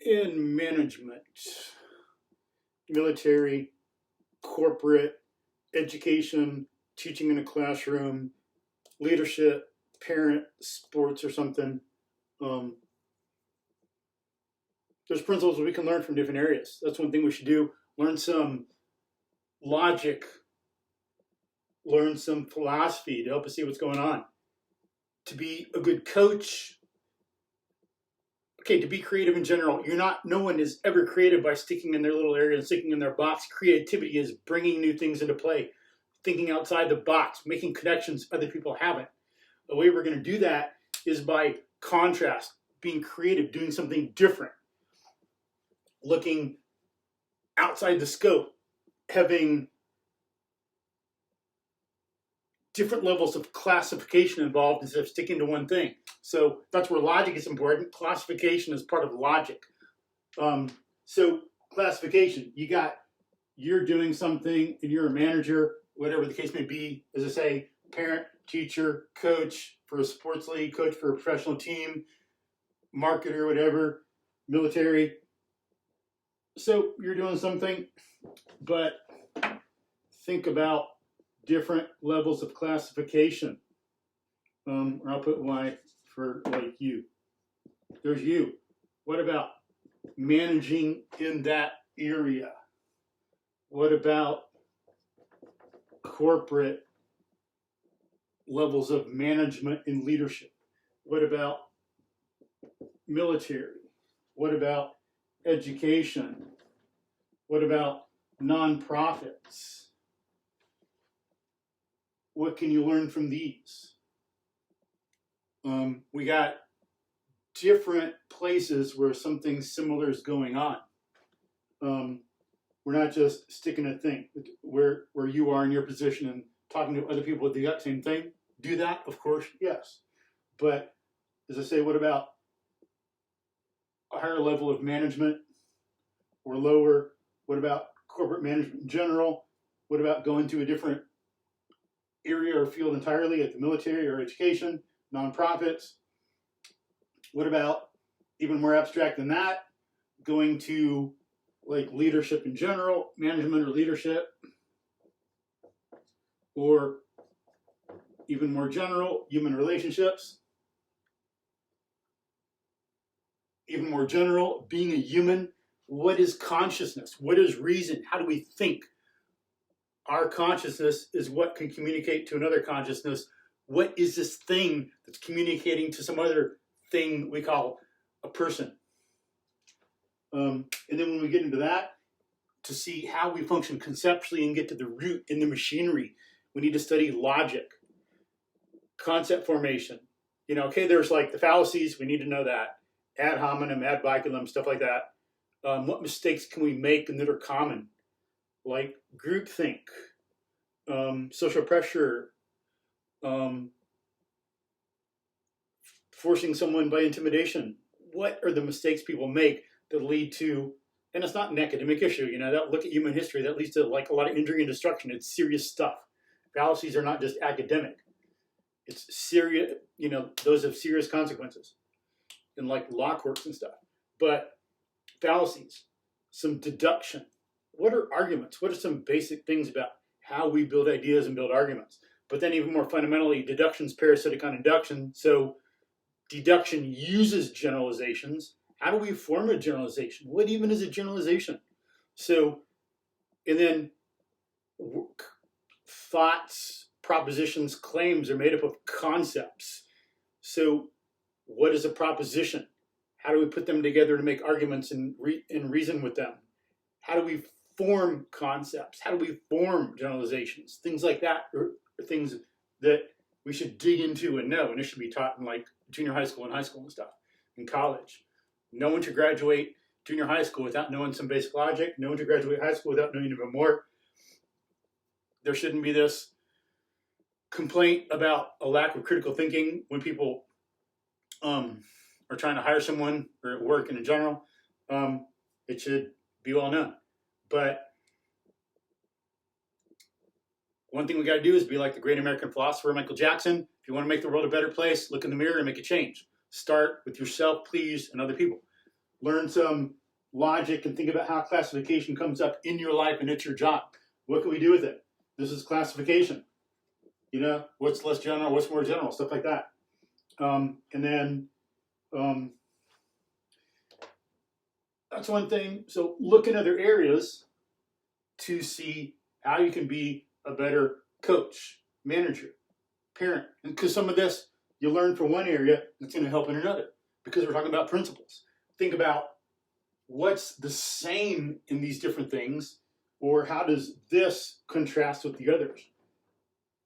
in management, military, corporate, education, teaching in a classroom, leadership, parent, sports, or something. There's principles we can learn from different areas. That's one thing we should do. Learn some logic, learn some philosophy to help us see what's going on. To be a good coach, okay, to be creative in general, no one is ever creative by sticking in their little area and sticking in their box. Creativity is bringing new things into play, thinking outside the box, making connections other people haven't. The way we're going to do that is by contrast, being creative, doing something different, looking outside the scope, having different levels of classification involved instead of sticking to one thing. So that's where logic is important. Classification is part of logic. So classification, you're doing something and you're a manager, whatever the case may be, as I say, parent, teacher, coach for a sports league, coach for a professional team, marketer, whatever, military. So you're doing something, but think about different levels of classification. Or I'll put Y for like you. There's you. What about managing in that area? What about corporate levels of management and leadership? What about military? What about education? What about nonprofits? What can you learn from these? We got different places where something similar is going on. We're not just sticking a thing where you are in your position and talking to other people with the exact same thing. Do that, of course, yes. But as I say, what about a higher level of management or lower? What about corporate management in general? What about going to a different area or field entirely, at the military or education, nonprofits? What about, even more abstract than that, going to like leadership in general, management or leadership, or even more general, human relationships? Even more general, being a human. What is consciousness? What is reason? How do we think? Our consciousness is what can communicate to another consciousness. What is this thing that's communicating to some other thing we call a person? And then when we get into that, to see how we function conceptually and get to the root in the machinery, we need to study logic, concept formation. Okay, there's like the fallacies, we need to know that. Ad hominem, ad baculum, stuff like that. What mistakes can we make and that are common? Like groupthink, social pressure, forcing someone by intimidation. What are the mistakes people make that lead to, and it's not an academic issue, that look at human history, that leads to like a lot of injury and destruction. It's serious stuff. Fallacies are not just academic. It's serious, those have serious consequences in like law courts and stuff. But fallacies, some deduction. What are arguments? What are some basic things about how we build ideas and build arguments? But then even more fundamentally, deduction is parasitic on induction. So deduction uses generalizations. How do we form a generalization? What even is a generalization? So, and then thoughts, propositions, claims are made up of concepts. So what is a proposition? How do we put them together to make arguments and reason with them? How do we form concepts? How do we form generalizations? Things like that are things that we should dig into and know, and it should be taught in like junior high school and high school and stuff, in college. No one should graduate junior high school without knowing some basic logic. No one should graduate high school without knowing even more. There shouldn't be this complaint about a lack of critical thinking when people are trying to hire someone or at work and in general. It should be well known. But one thing we got to do is be like the great American philosopher Michael Jackson. If you want to make the world a better place, look in the mirror and make a change. Start with yourself, please, and other people. learn some logic and think about how classification comes up in your life and it's your job. What can we do with it? This is classification. You know, what's less general, what's more general, stuff like that. And then that's one thing. So look in other areas to see how you can be a better coach, manager, parent. And because some of this you learn from one area, it's going to help in another. Because we're talking about principles. Think about what's the same in these different things, or how does this contrast with the others?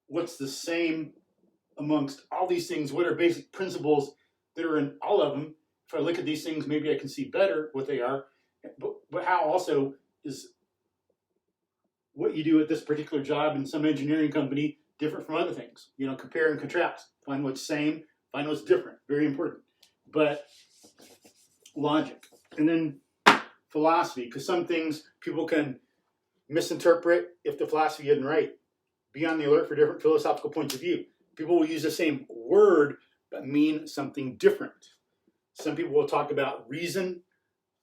What's the same amongst all these things? What are basic principles that are in all of them? If I look at these things, maybe I can see better what they are. But how also is what you do at this particular job in some engineering company different from other things? You know, compare and contrast. Find what's same, find what's different. Very important. But logic. And then philosophy, because some things people can misinterpret if the philosophy isn't right. Be on the alert for different philosophical points of view. People will use the same word but mean something different. Some people will talk about reason.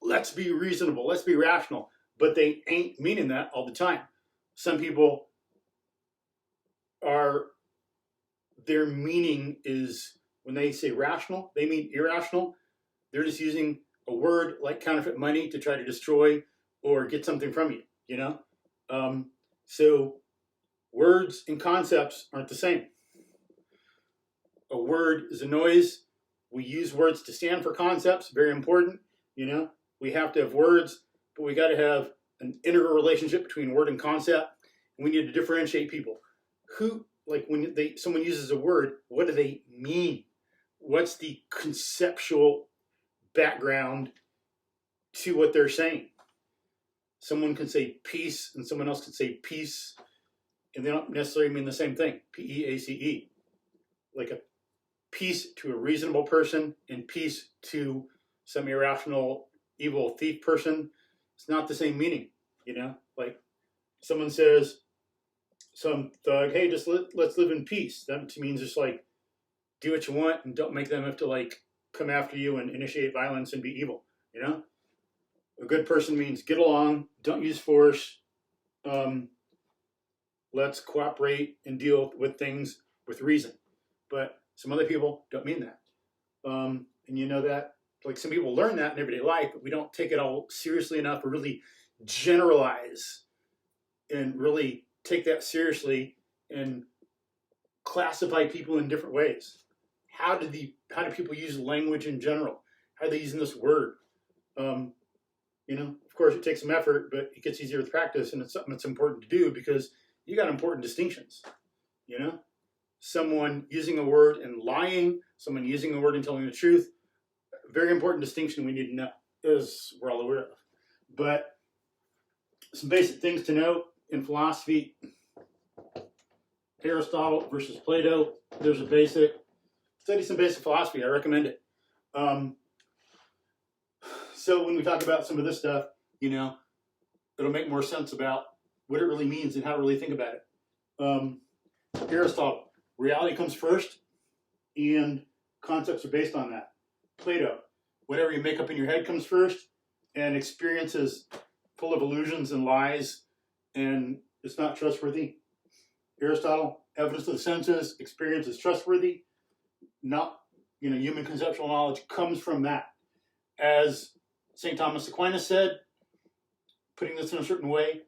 Let's be reasonable. Let's be rational. But they ain't meaning that all the time. Some people are, their meaning is, when they say rational, they mean irrational. They're just using a word like counterfeit money to try to destroy or get something from you, you know? So words and concepts aren't the same. A word is a noise. We use words to stand for concepts, very important, you know? We have to have words, but we got to have an integral relationship between word and concept. We need to differentiate people. Who, like when someone uses a word, what do they mean? What's the conceptual background to what they're saying? Someone can say peace and someone else can say peace, and they don't necessarily mean the same thing. P-E-A-C-E. Like a peace to a reasonable person and peace to some irrational, evil thief person. It's not the same meaning, you know? Like someone says, some thug, hey, just let's live in peace. That means just like do what you want and don't make them have to like come after you and initiate violence and be evil, you know? A good person means get along, don't use force, let's cooperate and deal with things with reason. But some other people don't mean that. And you know that, like some people learn that in everyday life, but we don't take it all seriously enough or really generalize and really take that seriously and classify people in different ways. How do people use language in general? How are they using this word? You know, of course, it takes some effort, but it gets easier with practice, and it's something that's important to do because you got important distinctions. You know, someone using a word and lying, someone using a word and telling the truth. Very important distinction we need to know, as we're all aware of. But some basic things to know in philosophy: Aristotle versus Plato. There's a basic. Study some basic philosophy. I recommend it. So when we talk about some of this stuff, you know, it'll make more sense about what it really means and how to really think about it. Aristotle, reality comes first, and concepts are based on that. Plato, whatever you make up in your head comes first, and experience is full of illusions and lies, and it's not trustworthy. Aristotle, evidence of the senses, experience is trustworthy. Not, you know, human conceptual knowledge comes from that. As St. Thomas Aquinas said, putting this in a certain way,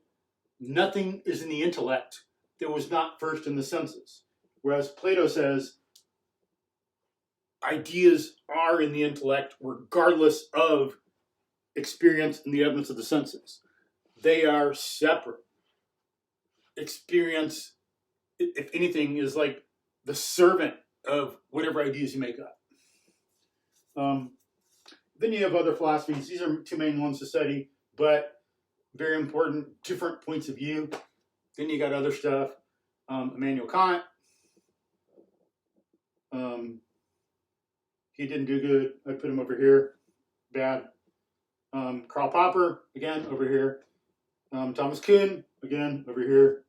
nothing is in the intellect that was not first in the senses. Whereas Plato says, ideas are in the intellect regardless of experience and the evidence of the senses. They are separate. Experience, if anything, is like the servant of whatever ideas you make up. Then you have other philosophies. These are two main ones to study, but very important, different points of view. Then you got other stuff. Immanuel Kant. He didn't do good. I put him over here. Bad. Karl Popper, again, over here. Thomas Kuhn, again, over here.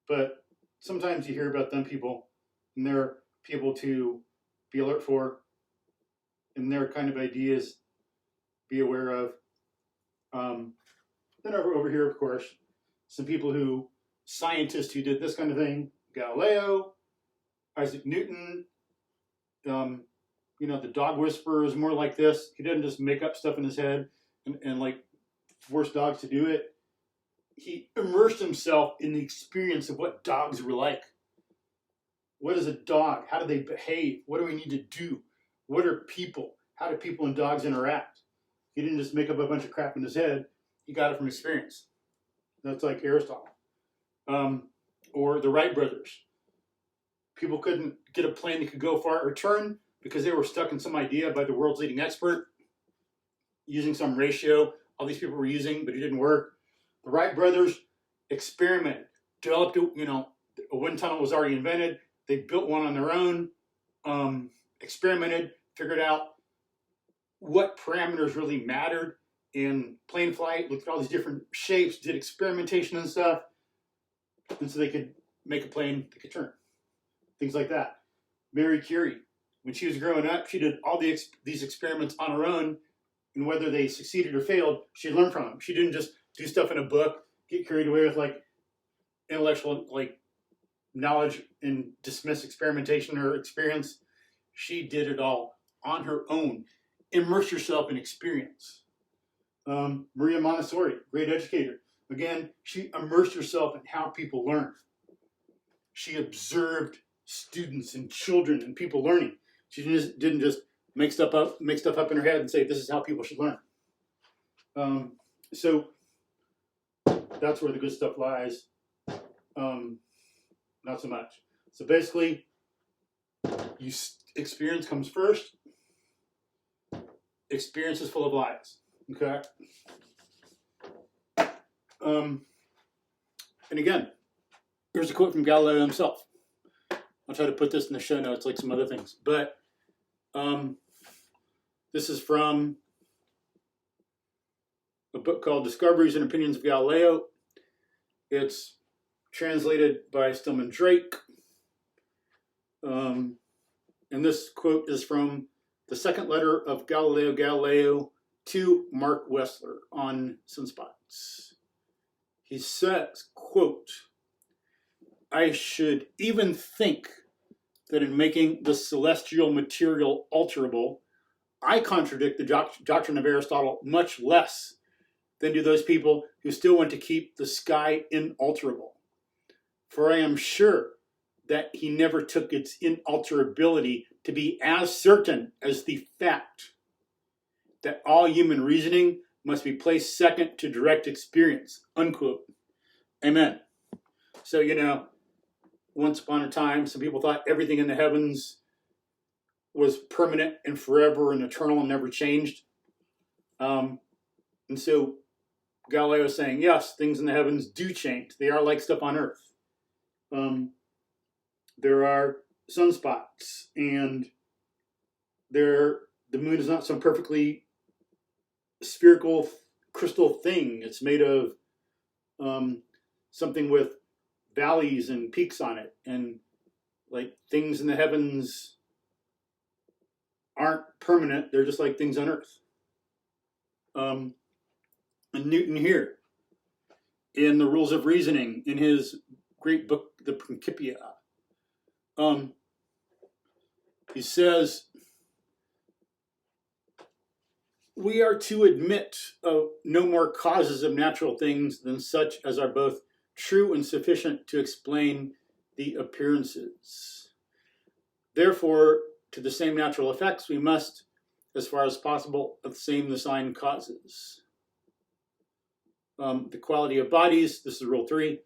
But sometimes you hear about them people, and they're people to be alert for. and their kind of ideas be aware of. Then over here, of course, some people scientists who did this kind of thing: Galileo, Isaac Newton. The dog whisperer is more like this. He doesn't just make up stuff in his head and like force dogs to do it. He immersed himself in the experience of what dogs were like. What is a dog? How do they behave? What do we need to do? What are people? How do people and dogs interact? He didn't just make up a bunch of crap in his head. He got it from experience. That's like Aristotle. Or the Wright brothers. People couldn't get a plane that could go far and return because they were stuck in some idea by the world's leading expert using some ratio all these people were using, but it didn't work. The Wright brothers experimented, developed, a wind tunnel was already invented. They built one on their own, experimented, figured out what parameters really mattered in plane flight, looked at all these different shapes, did experimentation and stuff, and so they could make a plane that could turn. Things like that. Mary Curie, when she was growing up, she did all these experiments on her own, and whether they succeeded or failed, she learned from them. She didn't just do stuff in a book, get carried away with like intellectual knowledge and dismiss experimentation or experience. She did it all on her own. Immerse yourself in experience. Maria Montessori, great educator. Again, she immersed herself in how people learn. She observed students and children and people learning. She didn't just make stuff up in her head and say, this is how people should learn. So that's where the good stuff lies. Not so much. So basically, experience comes first. Experience is full of lies. Okay? And again, here's a quote from Galileo himself. I'll try to put this in the show notes like some other things. But this is from a book called Discoveries and Opinions of Galileo. It's translated by Stillman Drake. And this quote is from the second letter of Galileo Galilei to Mark Wessler on sunspots. He says, quote, I should even think that in making the celestial material alterable, I contradict the doctrine of Aristotle much less than do those people who still want to keep the sky inalterable. For I am sure that he never took its inalterability to be as certain as the fact that all human reasoning must be placed second to direct experience, unquote. Amen. So, once upon a time, some people thought everything in the heavens was permanent and forever and eternal and never changed. And so Galileo is saying, yes, things in the heavens do change. They are like stuff on Earth. There are sunspots, and the moon is not some perfectly spherical crystal thing. It's made of something with valleys and peaks on it, and like things in the heavens aren't permanent. They're just like things on Earth. And Newton here, in the Rules of Reasoning, in his great book, The Principia, he says, we are to admit of no more causes of natural things than such as are both true and sufficient to explain the appearances. Therefore, to the same natural effects, we must, as far as possible, assign the sign causes. The quality of bodies, this is rule 3,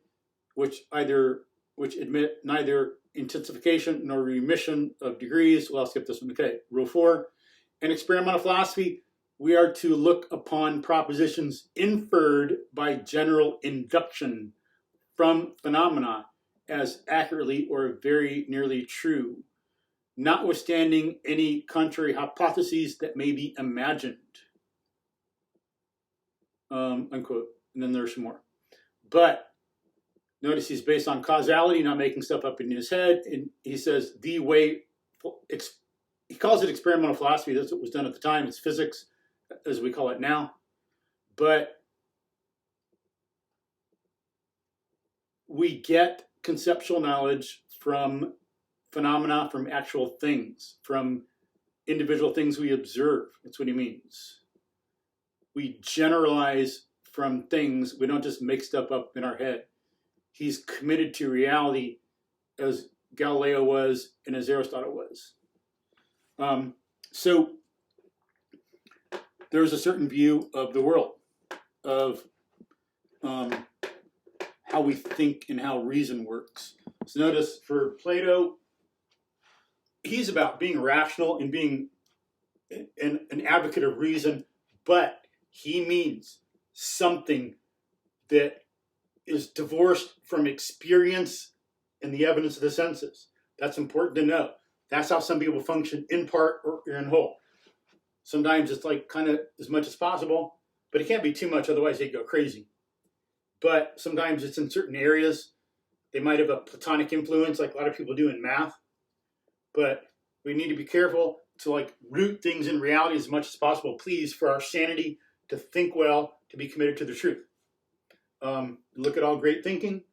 which admit neither intensification nor remission of degrees. Well, I'll skip this one. Okay, rule 4. In experimental philosophy, we are to look upon propositions inferred by general induction from phenomena as accurately or very nearly true, notwithstanding any contrary hypotheses that may be imagined. Unquote. And then there's some more. But notice he's based on causality, not making stuff up in his head. And he says the way he calls it experimental philosophy. That's what was done at the time. It's physics, as we call it now. But we get conceptual knowledge from phenomena, from actual things, from individual things we observe. That's what he means. We generalize from things. We don't just make stuff up in our head. He's committed to reality as Galileo was and as Aristotle was. So there's a certain view of the world, of how we think and how reason works. So notice for Plato, he's about being rational and being an advocate of reason, but he means something that is divorced from experience and the evidence of the senses. That's important to know. That's how some people function, in part or in whole. Sometimes it's like kind of as much as possible, but it can't be too much, otherwise they go crazy. But sometimes it's in certain areas. They might have a Platonic influence, like a lot of people do in math. But we need to be careful to like root things in reality as much as possible, please, for our sanity, to think well, to be committed to the truth. Look at all great thinking,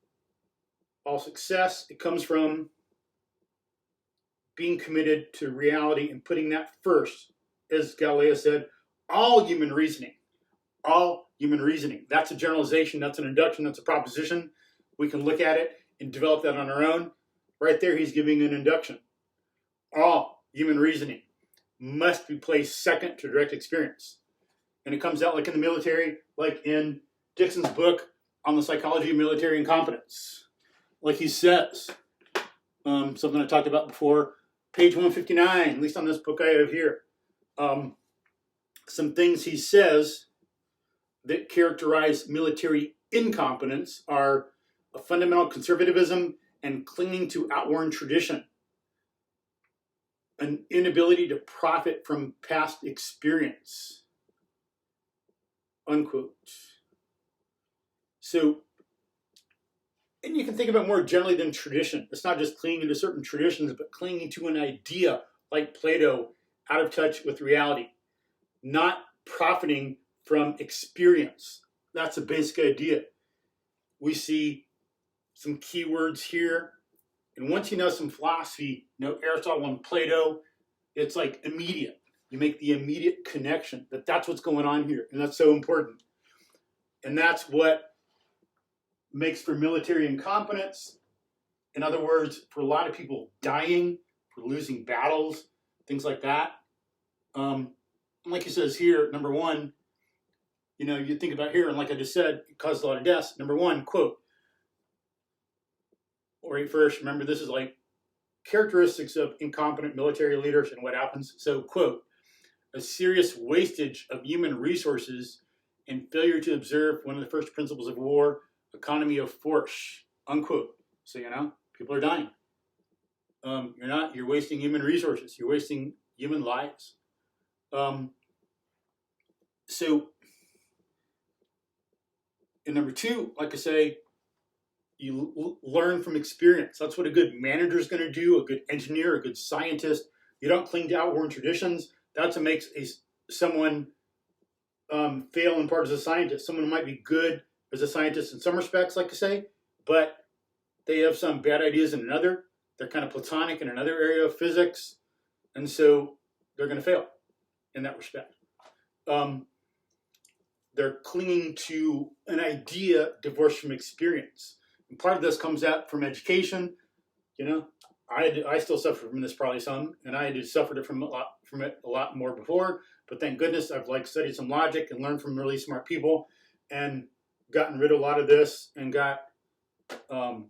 all success. It comes from being committed to reality and putting that first. As Galileo said, all human reasoning. All human reasoning. That's a generalization, that's an induction, that's a proposition. We can look at it and develop that on our own. Right there, he's giving an induction. All human reasoning must be placed second to direct experience. And it comes out like in the military, like in Dixon's book on the psychology of military incompetence. Like he says, something I talked about before, page 159, at least on this book I have here. Some things he says that characterize military incompetence are a fundamental conservatism and clinging to outworn tradition, an inability to profit from past experience, unquote. So, and you can think about more generally than tradition. It's not just clinging to certain traditions, but clinging to an idea like Plato, out of touch with reality, not profiting from experience. That's a basic idea. We see some keywords here. And once you know some philosophy, you know Aristotle and Plato, it's like immediate. You make the immediate connection that that's what's going on here. And that's so important. And that's what makes for military incompetence. In other words, for a lot of people dying, for losing battles, things like that. Like he says here, number one, you know, you think about here, and like I just said, it caused a lot of deaths. Number one, quote, or first, remember this is like characteristics of incompetent military leaders and what happens. So, quote, a serious wastage of human resources and failure to observe one of the first principles of war, economy of force, unquote. So, you know, people are dying. You're wasting human resources. You're wasting human lives. So, and number two, like I say, you learn from experience. That's what a good manager is going to do, a good engineer, a good scientist. You don't cling to outworn traditions. That's what makes someone fail in part as a scientist. Someone might be good as a scientist in some respects, like I say, but they have some bad ideas in another. They're kind of Platonic in another area of physics, and so they're going to fail in that respect. They're clinging to an idea divorced from experience. And part of this comes out from education. You know, I still suffer from this probably some, and I had suffered it from it a lot more before. But thank goodness I've like studied some logic and learned from really smart people, and gotten rid of a lot of this and got the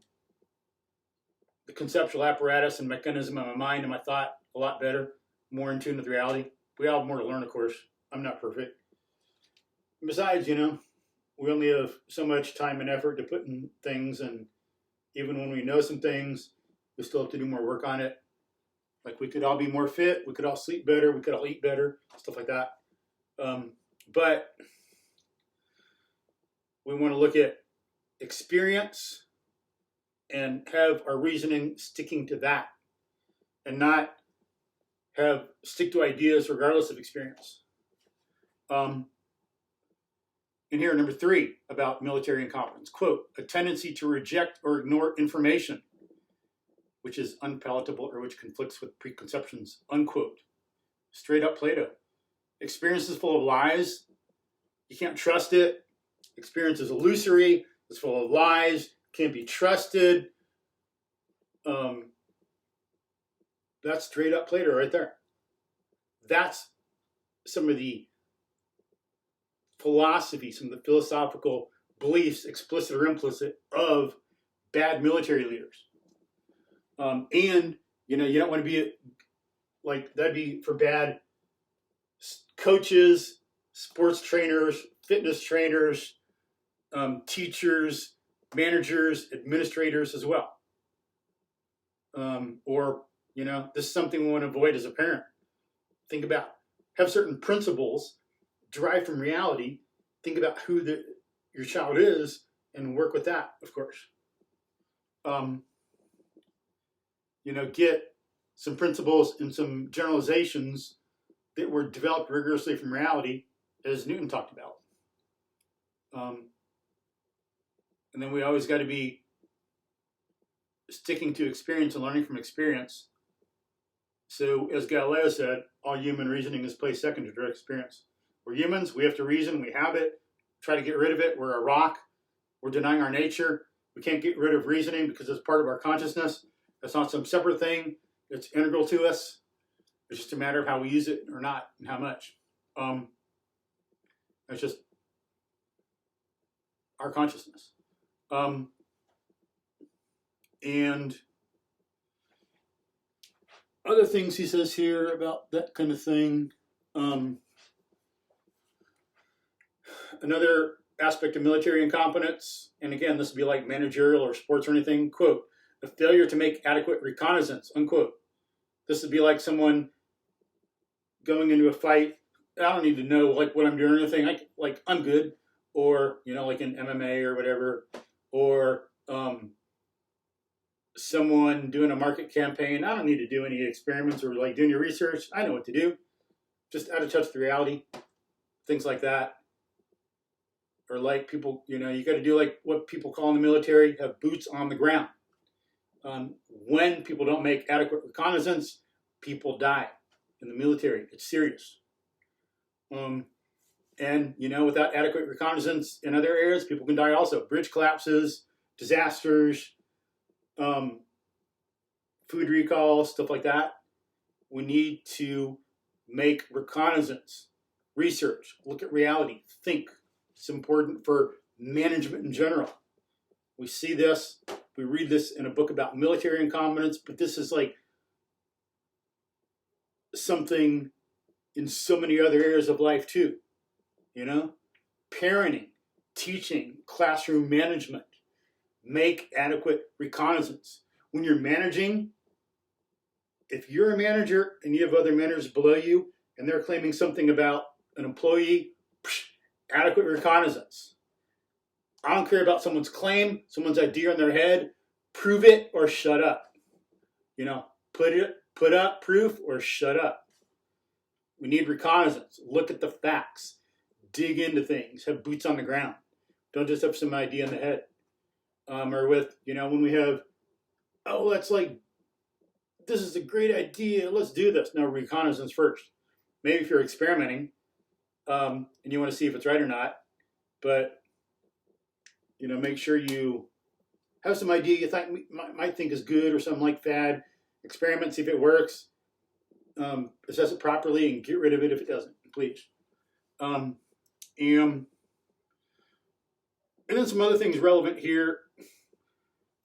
conceptual apparatus and mechanism of my mind and my thought a lot better, more in tune with reality. We all have more to learn, of course. I'm not perfect. Besides, you know, we only have so much time and effort to put in things, and even when we know some things, we still have to do more work on it. Like we could all be more fit, we could all sleep better, we could all eat better, stuff like that. But we want to look at experience and have our reasoning sticking to that, and not stick to ideas regardless of experience. And here, number 3 about military incompetence, quote, a tendency to reject or ignore information which is unpalatable or which conflicts with preconceptions, unquote. Straight up Plato. Experience is full of lies. You can't trust it. Experience is illusory. It's full of lies. Can't be trusted. That's straight up Plato right there. That's some of the philosophy, some of the philosophical beliefs, explicit or implicit, of bad military leaders. And, you don't want to be like, that'd be for bad coaches, sports trainers, fitness trainers, teachers, managers, administrators as well. Or, this is something we want to avoid as a parent. Think about, have certain principles derived from reality. Think about who your child is and work with that, of course. Get some principles and some generalizations that were developed rigorously from reality, as Newton talked about. And then we always got to be sticking to experience and learning from experience. So, as Galileo said, all human reasoning is placed second to direct experience. We're humans, we have to reason, we have it, try to get rid of it, we're a rock, we're denying our nature. We can't get rid of reasoning because it's part of our consciousness. It's not some separate thing, it's integral to us. It's just a matter of how we use it or not, and how much. It's just our consciousness. And other things he says here about that kind of thing. Another aspect of military incompetence, and again, this would be like managerial or sports or anything, quote, a failure to make adequate reconnaissance, unquote. This would be like someone going into a fight. I don't need to know like what I'm doing or anything. I'm good. Or, like in MMA or whatever. Or someone doing a market campaign. I don't need to do any experiments or like doing your research. I know what to do. Just out of touch with reality. Things like that. Or like people, you got to do like what people call in the military, have boots on the ground. When people don't make adequate reconnaissance, people die in the military. It's serious. And, without adequate reconnaissance in other areas, people can die also. Bridge collapses, disasters, food recalls, stuff like that. We need to make reconnaissance, research, look at reality, think. It's important for management in general. We see this, we read this in a book about military incompetence, but this is like something in so many other areas of life too. Parenting, teaching, classroom management, make adequate reconnaissance. When you're managing, if you're a manager and you have other managers below you and they're claiming something about an employee, adequate reconnaissance. I don't care about someone's claim, someone's idea in their head. Prove it or shut up. Put up proof or shut up. We need reconnaissance. Look at the facts. Dig into things. Have boots on the ground. Don't just have some idea in the head. Or with, when we have, that's like, this is a great idea. Let's do this. No, reconnaissance first. Maybe if you're experimenting, and you want to see if it's right or not, but make sure you have some idea you might think is good or something like fad. Experiment, see if it works. Assess it properly and get rid of it if it doesn't, please. And then some other things relevant here.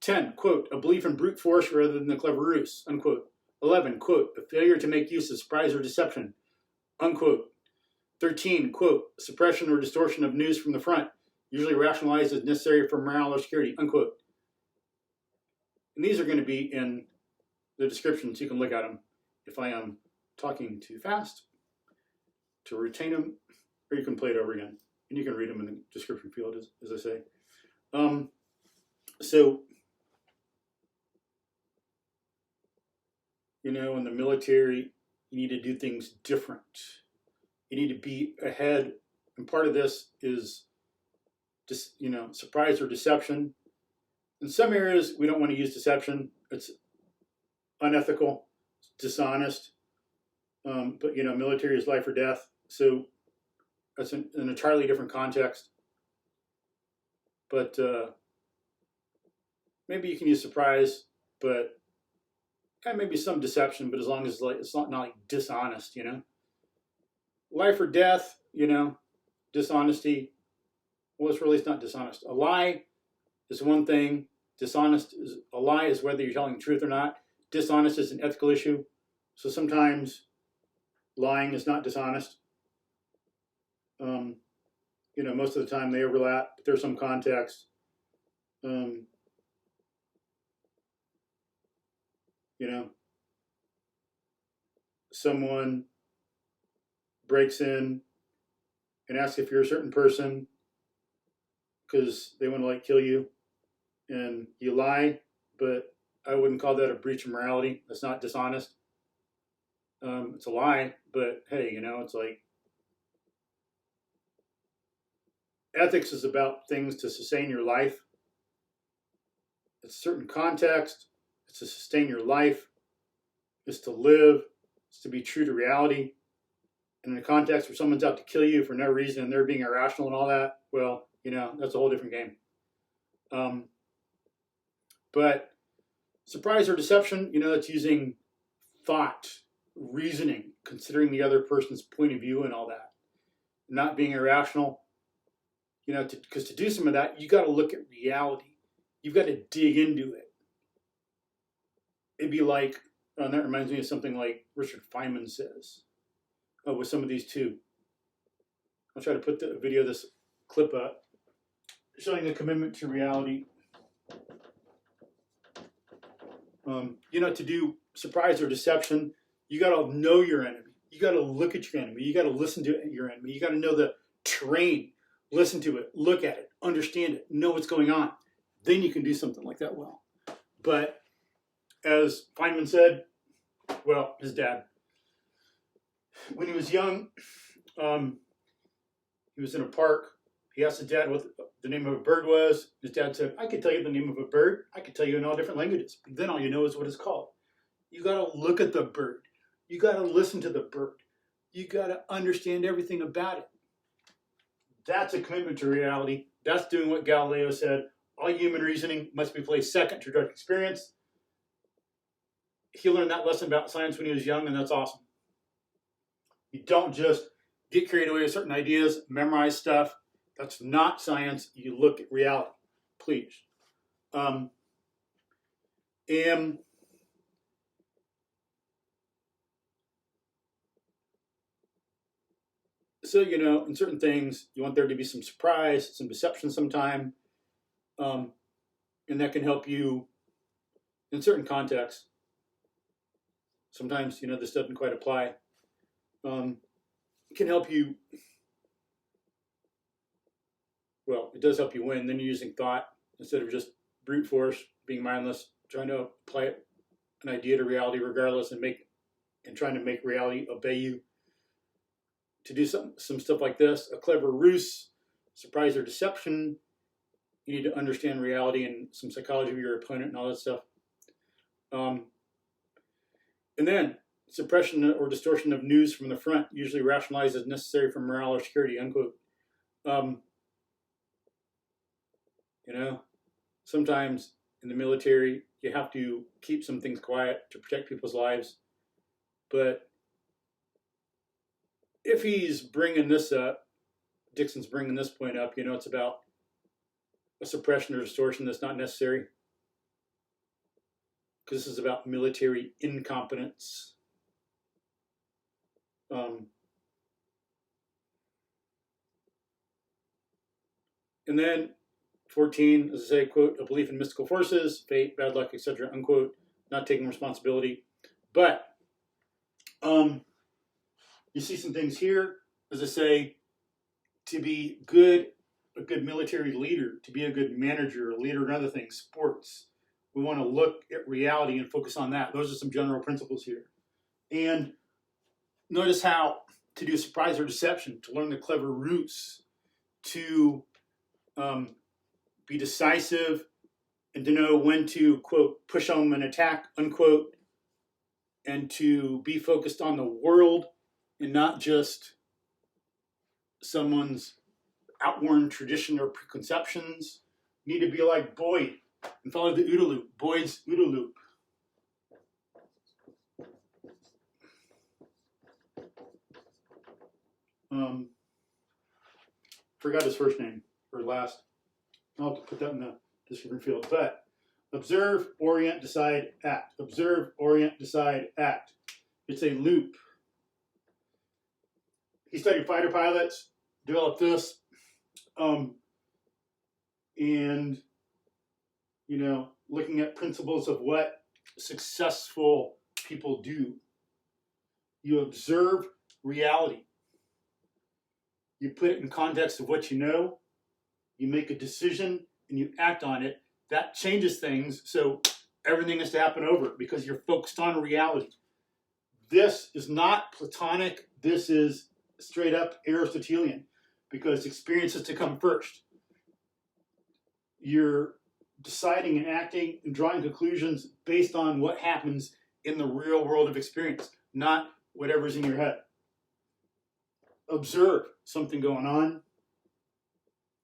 10, quote, a belief in brute force rather than the clever ruse, unquote. 11, quote, a failure to make use of surprise or deception, unquote. 13, quote, suppression or distortion of news from the front, usually rationalized as necessary for morale or security, unquote. And these are going to be in the description, so you can look at them if I am talking too fast to retain them, or you can play it over again, and you can read them in the description field, as I say. So, in the military, You need to do things different. You need to be ahead. And part of this is just, surprise or deception. In some areas, we don't want to use deception. It's unethical, it's dishonest. But military is life or death. So that's an entirely different context. But maybe you can use surprise, but maybe some deception. But as long as it's not like dishonest, life or death, dishonesty. Well, it's not dishonest. A lie is one thing. A lie is whether you're telling the truth or not. Dishonest is an ethical issue. So sometimes lying is not dishonest. Most of the time they overlap, but there's some context. Someone breaks in and asks if you're a certain person because they want to kill you, and you lie, but I wouldn't call that a breach of morality. That's not dishonest. It's a lie, but hey, it's like ethics is about things to sustain your life. It's a certain context. It's to sustain your life. It's to live. It's to be true to reality. And in a context where someone's out to kill you for no reason and they're being irrational and all that, well, that's a whole different game. But surprise or deception, it's using thought, reasoning, considering the other person's point of view and all that. Not being irrational. Because to do some of that, you got to look at reality. You've got to dig into it. It'd be like, and that reminds me of something like Richard Feynman says with some of these too. I'll try to put the video, this clip up, showing the commitment to reality. To do surprise or deception, you got to know your enemy. You got to look at your enemy. You got to listen to your enemy. You got to know the terrain. Listen to it, look at it, understand it, know what's going on. Then you can do something like that well. But as Feynman said, well, his dad, when he was young, he was in a park. He asked his dad what the name of a bird was. His dad said, I could tell you the name of a bird. I could tell you in all different languages. But then all you know is what it's called. You got to look at the bird. You got to listen to the bird. You got to understand everything about it. That's a commitment to reality. That's doing what Galileo said. All human reasoning must be placed second to direct experience. He learned that lesson about science when he was young, and that's awesome. You don't just get carried away with certain ideas, memorize stuff. That's not science. You look at reality, please. And so, in certain things, you want there to be some surprise, some deception sometime. And that can help you in certain contexts. Sometimes, this doesn't quite apply. It can help you. Well, it does help you win. Then you're using thought instead of just brute force, being mindless, trying to apply an idea to reality regardless and trying to make reality obey you. To do some stuff like this, a clever ruse, surprise or deception, you need to understand reality and some psychology of your opponent and all that stuff. And then suppression or distortion of news from the front, usually rationalized as necessary for morale or security, unquote. Sometimes in the military, you have to keep some things quiet to protect people's lives. But if he's bringing this up, Dixon's bringing this point up, it's about a suppression or distortion that's not necessary. Because this is about military incompetence. And then 14, as I say, quote, a belief in mystical forces, fate, bad luck, etc., unquote, not taking responsibility. But you see some things here, as I say, to be a good military leader, to be a good manager, a leader in other things, sports. We want to look at reality and focus on that. Those are some general principles here. And notice how to do surprise or deception, to learn the clever ruse, to be decisive, and to know when to, quote, push home an attack, unquote, and to be focused on the world and not just someone's outworn tradition or preconceptions. You need to be like Boyd and follow the OODA loop, Boyd's OODA loop. Forgot his first name or last. I'll have to put that in the description field. But observe, orient, decide, act. Observe, orient, decide, act. It's a loop. He studied fighter pilots, developed this, and looking at principles of what successful people do. You observe reality. You put it in context of what you know. You make a decision and you act on it. That changes things, so everything has to happen over because you're focused on reality. This is not Platonic. This is straight up Aristotelian because experience is to come first. You're deciding and acting and drawing conclusions based on what happens in the real world of experience, not whatever's in your head. Observe something going on.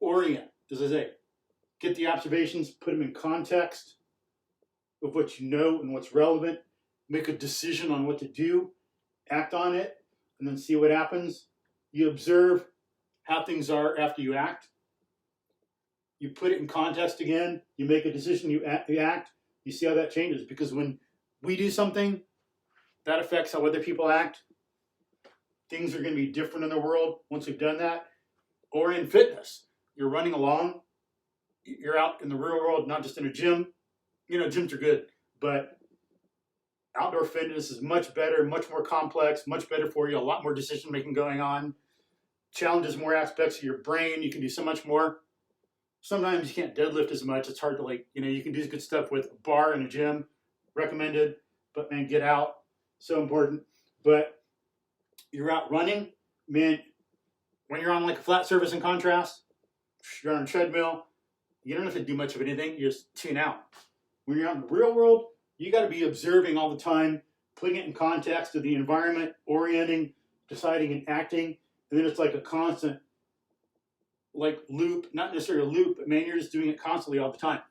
Orient, as I say, get the observations, put them in context of what you know and what's relevant, make a decision on what to do, act on it, and then see what happens. You observe how things are after you act. You put it in context again, you make a decision, you act, you see how that changes. Because when we do something, that affects how other people act. Things are going to be different in the world once we've done that. Or in fitness, you're running along, you're out in the real world, not just in a gym. Gyms are good, but outdoor fitness is much better, much more complex, much better for you, a lot more decision making going on. Challenges more aspects of your brain, you can do so much more. Sometimes you can't deadlift as much, it's hard to you can do good stuff with a bar in a gym, recommended, but man, get out, so important. But you're out running, man, when you're on like a flat surface in contrast, you're on a treadmill, you don't have to do much of anything, you just tune out. When you're out in the real world, you got to be observing all the time, putting it in context of the environment, orienting, deciding, and acting, and then it's like a constant loop, not necessarily a loop, but man, you're just doing it constantly all the time.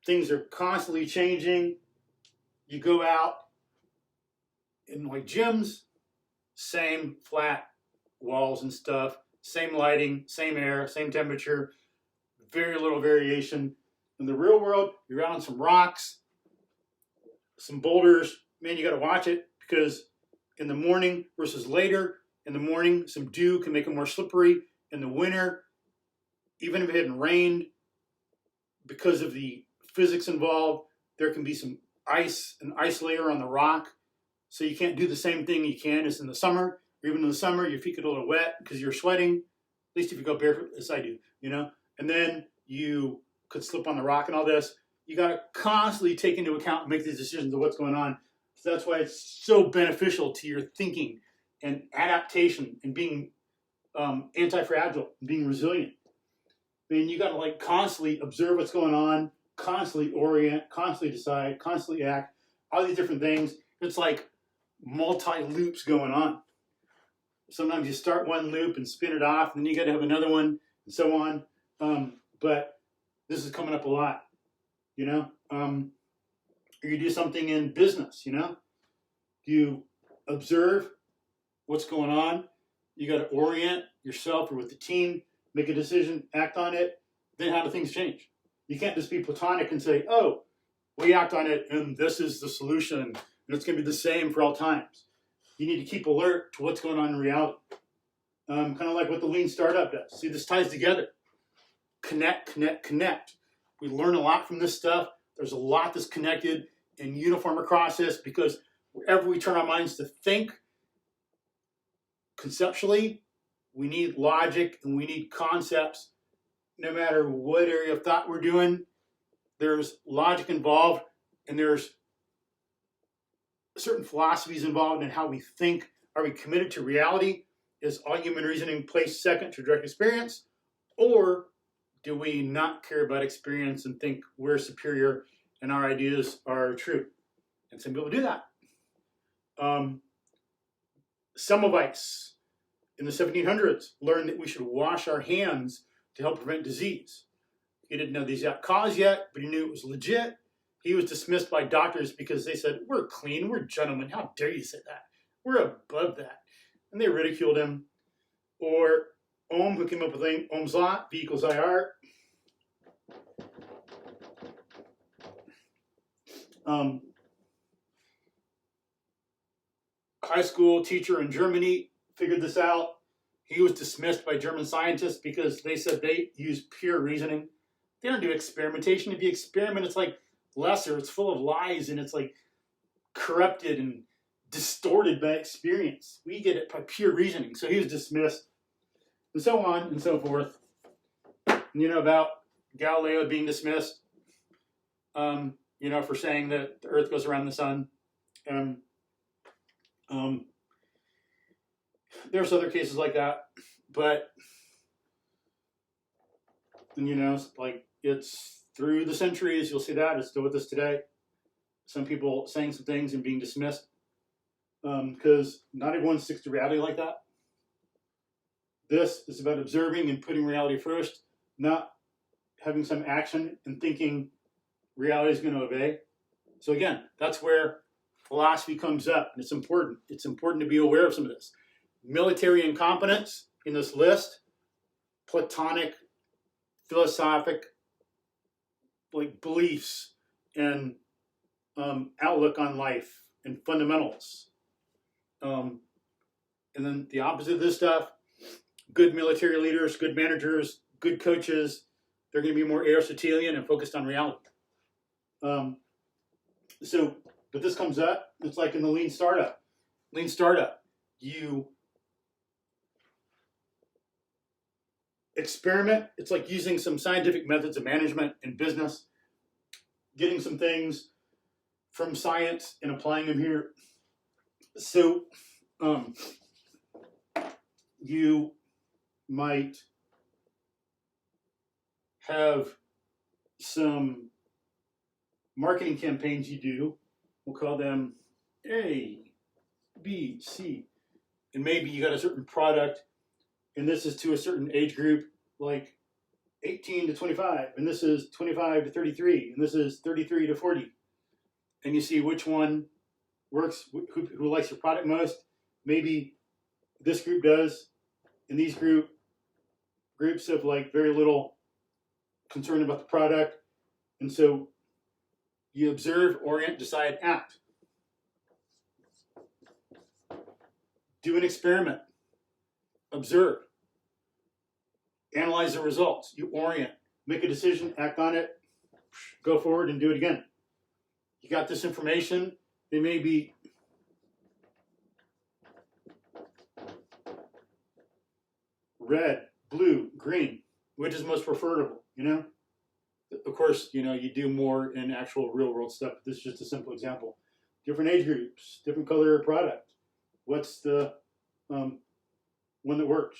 Things are constantly changing. You go out in gyms, same flat walls and stuff, same lighting, same air, same temperature, very little variation. In the real world, you're out on some rocks, some boulders. Man, you got to watch it because in the morning versus later, in the morning, some dew can make it more slippery. In the winter, even if it hadn't rained, because of the physics involved, there can be some ice, an ice layer on the rock. So you can't do the same thing you can as in the summer. Or even in the summer, your feet get a little wet because you're sweating, at least if you go barefoot, as I do, And then you could slip on the rock and all this. You got to constantly take into account and make these decisions of what's going on. So that's why it's so beneficial to your thinking and adaptation and being anti-fragile, being resilient. You got to constantly observe what's going on, constantly orient, constantly decide, constantly act, all these different things. It's like multi-loops going on. Sometimes you start one loop and spin it off, and then you got to have another one, and so on. But this is coming up a lot, Or you do something in business, You observe what's going on. You got to orient yourself or with the team, make a decision, act on it. Then how do things change? You can't just be Platonic and say, oh, we act on it and this is the solution and it's going to be the same for all times. You need to keep alert to what's going on in reality. Kind of like what the lean startup does. See, this ties together. Connect, connect, connect. We learn a lot from this stuff. There's a lot that's connected and uniform across this because wherever we turn our minds to think, conceptually, we need logic and we need concepts. No matter what area of thought we're doing, there's logic involved and there's certain philosophies involved in how we think. Are we committed to reality? Is all human reasoning placed second to direct experience? Or do we not care about experience and think we're superior and our ideas are true? And some people do that. Semmelweis in the 1700s learned that we should wash our hands to help prevent disease. He didn't know the exact cause yet, but he knew it was legit. He was dismissed by doctors because they said, we're clean, we're gentlemen, how dare you say that? We're above that. And they ridiculed him. Or Ohm, who came up with Ohm's law, V equals IR. High school teacher in Germany figured this out. He was dismissed by German scientists because they said they use pure reasoning. They don't do experimentation. If you experiment, it's like lesser, it's full of lies, and it's like corrupted and distorted by experience. We get it by pure reasoning. So he was dismissed, and so on and so forth. You know about Galileo being dismissed, for saying that the Earth goes around the sun. There's other cases like that, but it's through the centuries. You'll see that it's still with us today. Some people saying some things and being dismissed because not everyone sticks to reality like that. This is about observing and putting reality first, not having some action and thinking reality is going to obey. So again, that's where philosophy comes up, and it's important. It's important to be aware of some of this. Military incompetence in this list, Platonic, philosophic, beliefs and outlook on life and fundamentals. And then the opposite of this stuff, good military leaders, good managers, good coaches, they're going to be more Aristotelian and focused on reality. But this comes up, it's like in the lean startup. Lean startup, you experiment. It's like using some scientific methods of management and business, getting some things from science and applying them here. So you might have some marketing campaigns you do. We'll call them A, B, C. And maybe you got a certain product, and this is to a certain age group, like 18 to 25, and this is 25 to 33, and this is 33 to 40. And you see which one works, who likes your product most. Maybe this group does, and these groups have very little concern about the product. And so you observe, orient, decide, act. Do an experiment. Observe. Analyze the results. You orient. Make a decision, act on it, go forward and do it again. You got this information. It may be red, blue, green. Which is most preferable, Of course, you do more in actual real world stuff. This is just a simple example. Different age groups, different color product. What's the one that works?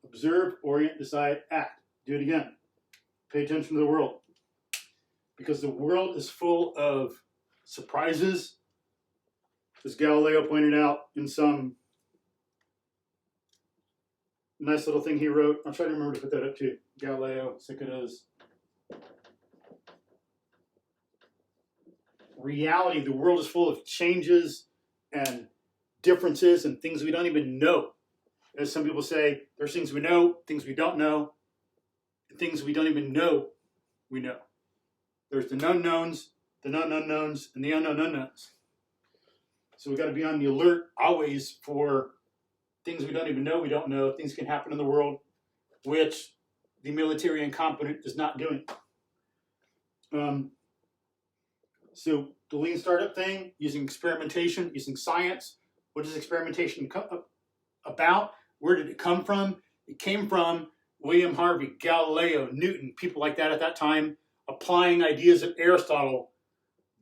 Observe, orient, decide, act. Do it again. Pay attention to the world. Because the world is full of surprises, as Galileo pointed out in some nice little thing he wrote. I'll try to remember to put that up too. Galileo, Cicadas. Reality, the world is full of changes and differences and things we don't even know. As some people say, there's things we know, things we don't know, and things we don't even know we know. There's the known knowns, the known unknowns, and the unknown unknowns. So we've got to be on the alert always for things we don't even know we don't know. Things can happen in the world, which the military incompetent is not doing. So the lean startup thing, using experimentation, using science. What is experimentation about? Where did it come from? It came from William Harvey, Galileo, Newton, people like that at that time, applying ideas of Aristotle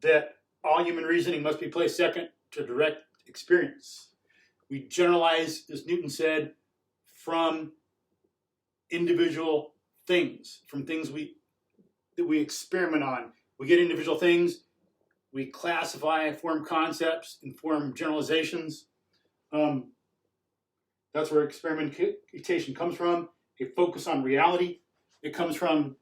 that all human reasoning must be placed second to direct experience. We generalize, as Newton said, from individual things, from things that we experiment on. We get individual things, we classify, form concepts, and form generalizations. That's where experimentation comes from. A focus on reality. It comes from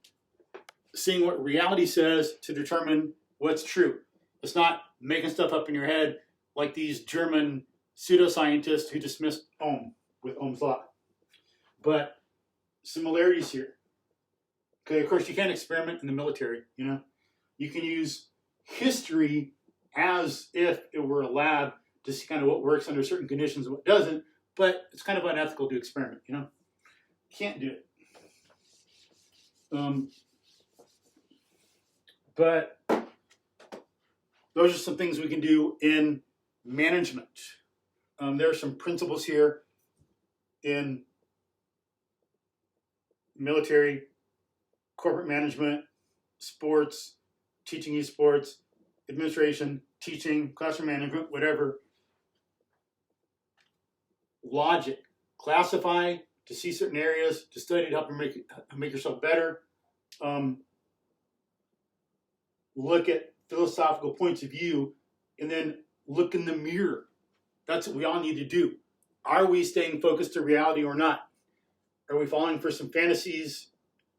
seeing what reality says to determine what's true. It's not making stuff up in your head like these German pseudoscientists who dismissed Ohm with Ohm's law. But similarities here. Okay, of course you can't experiment in the military, you know. You can use history as if it were a lab to see kind of what works under certain conditions and what doesn't, but it's kind of unethical to experiment, you know. Can't do it. But those are some things we can do in management. There are some principles here in military, corporate management, sports, teaching esports, administration, teaching, classroom management, whatever. Logic. Classify to see certain areas, to study to help you make yourself better. Look at philosophical points of view, and then look in the mirror. That's what we all need to do. Are we staying focused to reality or not? Are we falling for some fantasies,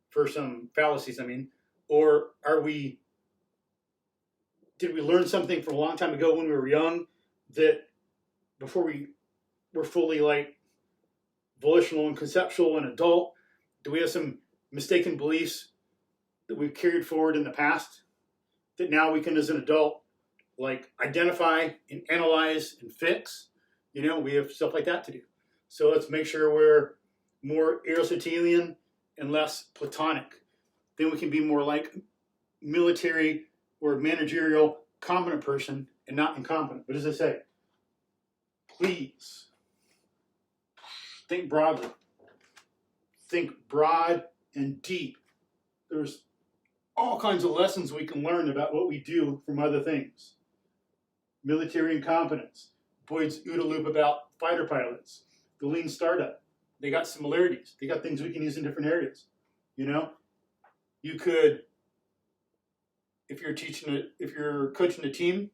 for some fallacies, I mean? Or did we learn something from a long time ago when we were young that before we were fully like volitional and conceptual and adult, do we have some mistaken beliefs that we've carried forward in the past that now we can, as an adult, like identify and analyze and fix? You know, we have stuff like that to do. So let's make sure we're more Aristotelian and less Platonic. Then we can be more like military or managerial competent person and not incompetent. What does it say? Please think broadly. Think broad and deep. There's all kinds of lessons we can learn about what we do from other things. Military incompetence. Boyd's OODA loop about fighter pilots. The lean startup. They got similarities. They got things we can use in different areas. You know, you could, if you're coaching a team,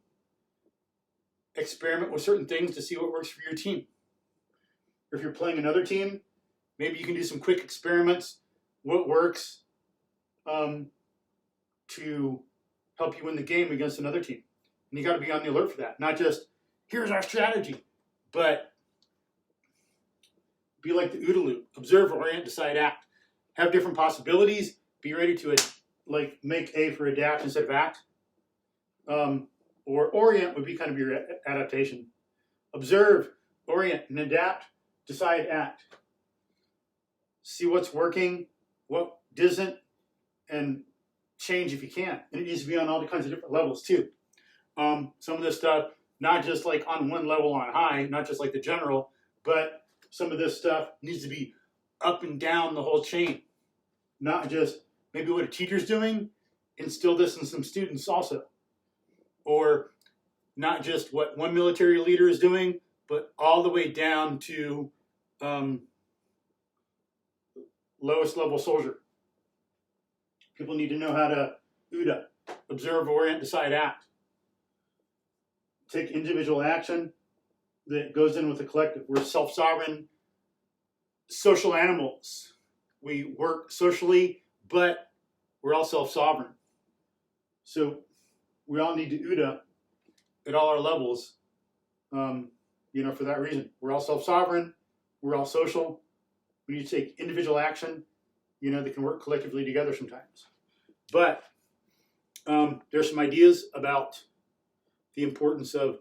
experiment with certain things to see what works for your team. Or if you're playing another team, maybe you can do some quick experiments, what works to help you win the game against another team. And you got to be on the alert for that. Not just, here's our strategy, but be like the OODA loop. Observe, orient, decide, act. Have different possibilities. Be ready to like make A for adapt instead of act. Or orient would be kind of your adaptation. Observe, orient, and adapt, decide, act. See what's working, what isn't, and change if you can. And it needs to be on all the kinds of different levels too. Some of this stuff, not just like on one level on high, not just like the general, but some of this stuff needs to be up and down the whole chain. Not just maybe what a teacher's doing, instill this in some students also. Or not just what one military leader is doing, but all the way down to lowest level soldier. People need to know how to OODA, observe, orient, decide, act. Take individual action that goes in with the collective. We're self-sovereign social animals. We work socially, but we're all self-sovereign. So we all need to OODA at all our levels, you know, for that reason. We're all self-sovereign. We're all social. We need to take individual action, you know, that can work collectively together sometimes. But there's some ideas about the importance of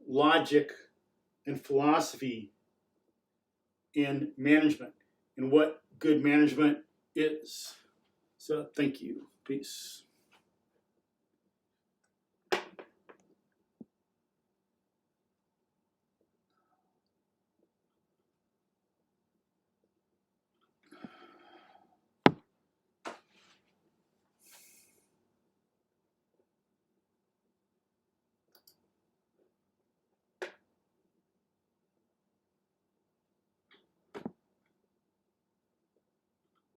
logic and philosophy in management and what good management is. So thank you. Peace.